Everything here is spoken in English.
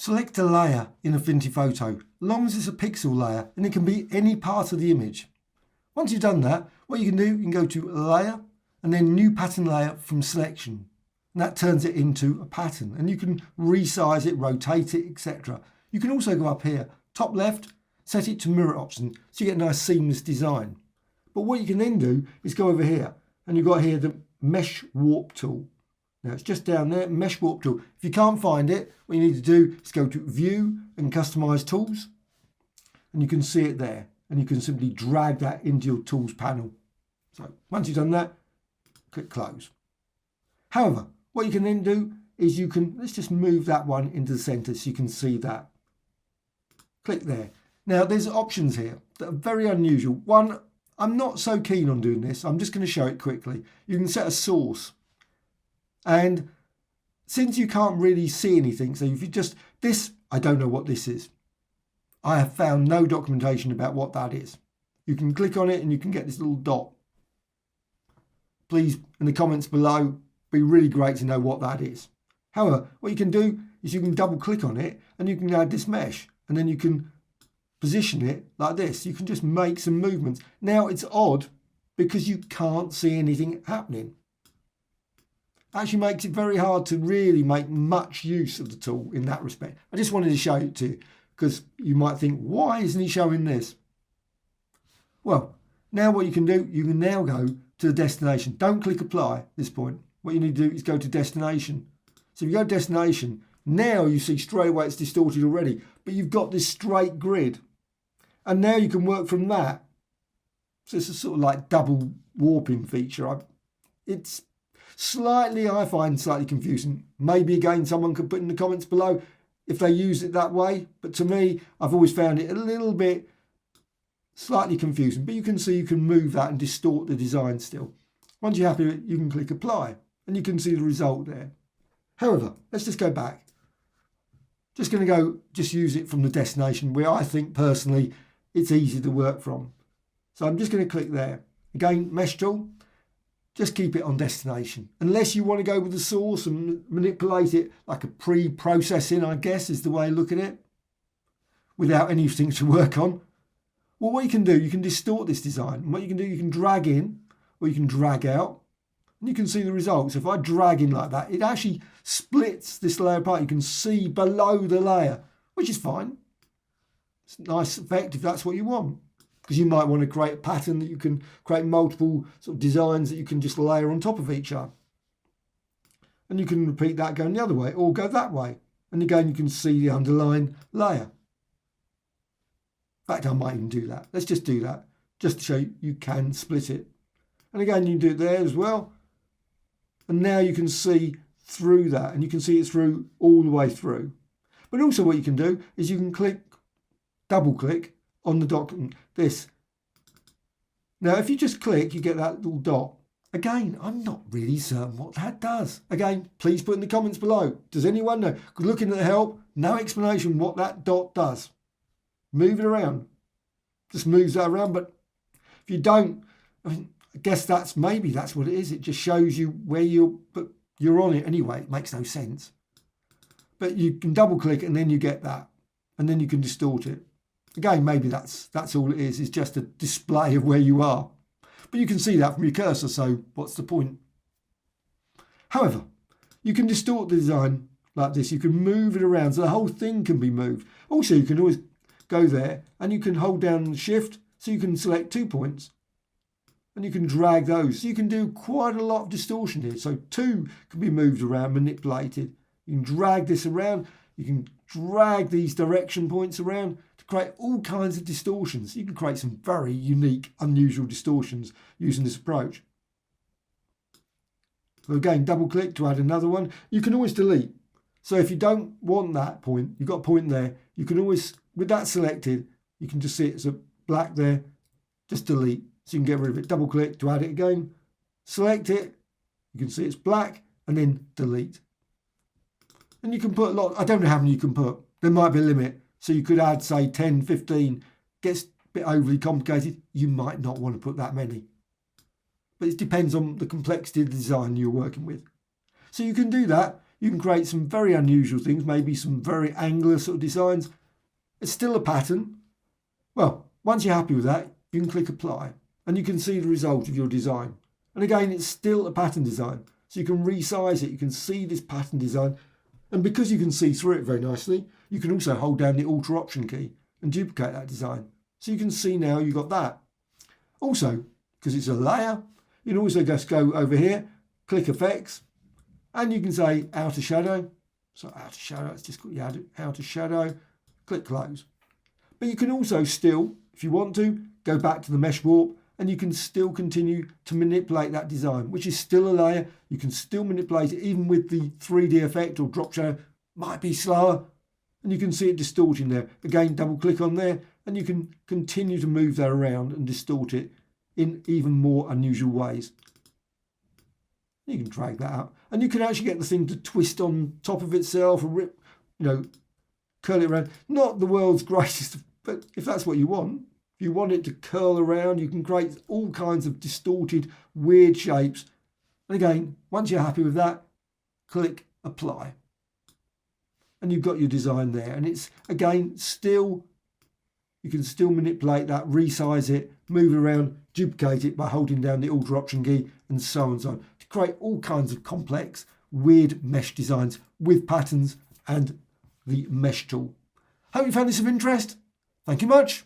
Select a layer in Affinity Photo, as long as it's a pixel layer, and it can be any part of the image. Once you've done that, what you can do, you can go to Layer and then New Pattern Layer from Selection. And that turns it into a pattern, and you can resize it, rotate it, etc. You can also go up here, top left, set it to mirror option, so you get a nice seamless design. But what you can then do is go over here, and you've got here the Mesh Warp tool. Now it's just down there, Mesh Warp tool. If you can't find it, what you need to do is go to View and Customize Tools, and you can see it there. And you can simply drag that into your Tools panel. So once you've done that, click Close. However, what you can then do is you can, let's just move that one into the center so you can see that. Click there. Now there's options here that are very unusual. One, I'm not so keen on doing this. I'm just going to show it quickly. You can set a source. And since you can't really see anything, so if you just, this, I don't know what this is. I have found no documentation about what that is. You can click on it and you can get this little dot. Please, in the comments below, be really great to know what that is. However, what you can do is you can double click on it and you can add this mesh, and then you can position it like this. You can just make some movements. Now it's odd because you can't see anything happening. Actually makes it very hard to really make much use of the tool in that respect. I just wanted to show it to you because you might think, why isn't he showing this? Well, now what you can do, you can now go to the destination. Don't click apply at this point. What you need to do is go to destination. So if you go to destination, now you see straight away it's distorted already, but you've got this straight grid. And now you can work from that. So it's a sort of like double warping feature. It's slightly, I find slightly confusing. Maybe again, someone could put in the comments below if they use it that way. But to me, I've always found it a little bit slightly confusing. But you can see you can move that and distort the design still. Once you're happy with it, you can click apply and you can see the result there. However, let's just go back. Just going to go just use it from the destination where I think personally it's easy to work from. So I'm just going to click there. Again, mesh tool. Just keep it on destination. Unless you want to go with the source and manipulate it like a pre-processing, I guess, is the way I look at it, without anything to work on. Well, what you can do, you can distort this design. And what you can do, you can drag in or you can drag out. And you can see the results. If I drag in like that, it actually splits this layer apart. You can see below the layer, which is fine. It's a nice effect if that's what you want. Because you might want to create a pattern that you can create multiple sort of designs that you can just layer on top of each other. And you can repeat that going the other way or go that way. And again, you can see the underlying layer. In fact, I might even do that. Let's just do that just to show you can split it. And again, you can do it there as well. And now you can see through that, and you can see it through all the way through. But also what you can do is you can click, double click on the document, this. Now, if you just click, you get that little dot. Again, I'm not really certain what that does. Again, please put in the comments below. Does anyone know? Because looking at the help, no explanation what that dot does. Move it around. Just moves that around. But if you don't, I guess maybe that's what it is. It just shows you where you're on it anyway. It makes no sense. But you can double click and then you get that. And then you can distort it. Again, maybe that's all it is. It's just a display of where you are. But you can see that from your cursor, so what's the point? However, you can distort the design like this. You can move it around, so the whole thing can be moved. Also, you can always go there and you can hold down the shift, so you can select 2 points. And you can drag those. So you can do quite a lot of distortion here. So 2 can be moved around, manipulated. You can drag this around. You can drag these direction points around to create all kinds of distortions. You can create some very unique, unusual distortions using this approach. So again, double click to add another one. You can always delete. So if you don't want that point, you've got a point there, you can always, with that selected, you can just see it's a black there, just delete. So you can get rid of it. Double click to add it again, select it, you can see it's black, and then delete. And you can put a lot, I don't know how many you can put. There might be a limit. So you could add, say, 10, 15. Gets a bit overly complicated. You might not want to put that many. But it depends on the complexity of the design you're working with. So you can do that. You can create some very unusual things, maybe some very angular sort of designs. It's still a pattern. Well, once you're happy with that, you can click apply and you can see the result of your design. And again, it's still a pattern design. So you can resize it. You can see this pattern design. And because you can see through it very nicely, you can also hold down the Alt or Option key and duplicate that design. So you can see now you've got that. Also, because it's a layer, you can also just go over here, click Effects, and you can say Outer Shadow. So Outer Shadow, it's just got the Outer Shadow, click Close. But you can also still, if you want to, go back to the Mesh Warp and you can still continue to manipulate that design, which is still a layer. You can still manipulate it even with the 3D effect or drop shadow. Might be slower and you can see it distorting there. Again, double click on there and you can continue to move that around and distort it in even more unusual ways. You can drag that out and you can actually get the thing to twist on top of itself and rip, curl it around. Not the world's greatest, but if that's what you want, if you want it to curl around, you can create all kinds of distorted, weird shapes. And again, once you're happy with that, click apply. And you've got your design there. And it's, again, still, you can still manipulate that, resize it, move it around, duplicate it by holding down the Alt or Option key, and so on and so on, to create all kinds of complex, weird mesh designs with patterns and the mesh tool. Hope you found this of interest. Thank you much.